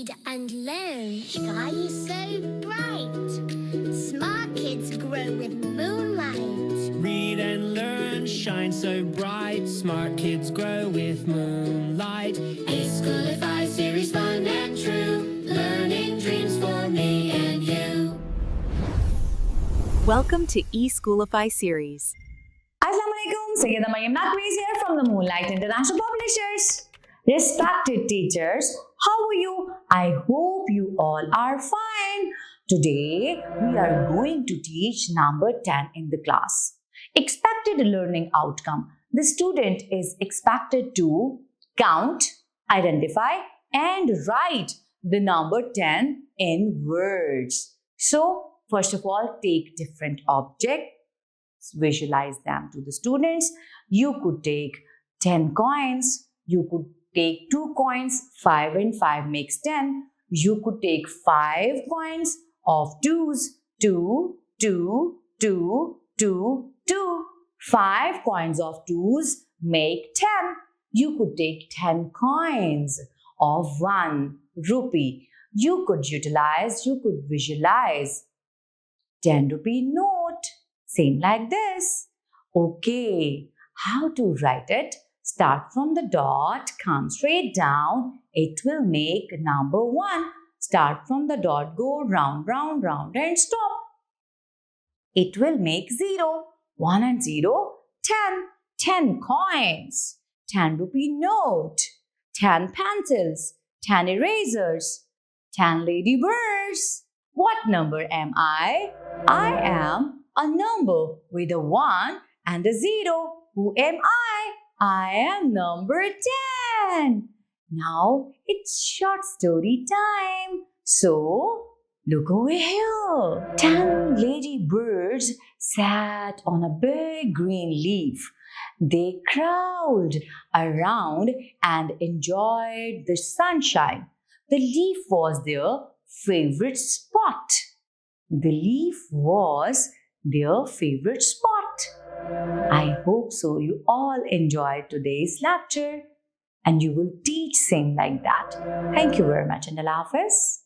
read and learn. Sky is so bright. Smart kids grow with moonlight. Read and learn, shine so bright. Smart kids grow with moonlight. eSchoolify series, fun and true. Learning dreams for me and you. Welcome to eSchoolify series. Assalamualaikum, Sayyida Maryam Naqvi's here from the Moonlight International Publishers. Respected teachers, how are you? I hope you all are fine. Today, we are going to teach number 10 in the class. Expected learning outcome. The student is expected to count, identify, and write the number 10 in words. So, first of all, take different objects. Visualize them to the students. You could take 10 coins. You could take 2 coins. 5 and 5 makes 10. You could take 5 coins of 2s. 2, 2, 2, 2, 2. 5 coins of 2s make 10. You could take 10 coins of 1 rupee. You could visualize 10 rupee note. Same like this. Okay, how to write it? Start from the dot, come straight down. It will make number 1. Start from the dot, go round, round, round and stop. It will make 0. 1 and 0, 10. 10 coins. 10 rupee note. 10 pencils. 10 erasers. 10 ladybirds. What number am I? I am a number with a 1 and a 0. Who am I? I am number 10. Now it's short story time. So, look over here. 10 ladybirds sat on a big green leaf. They crowded around and enjoyed the sunshine. The leaf was their favorite spot. The leaf was their favorite spot. I hope so you all enjoyed today's lecture and you will teach same like that. Thank you very much and Allah Hafiz.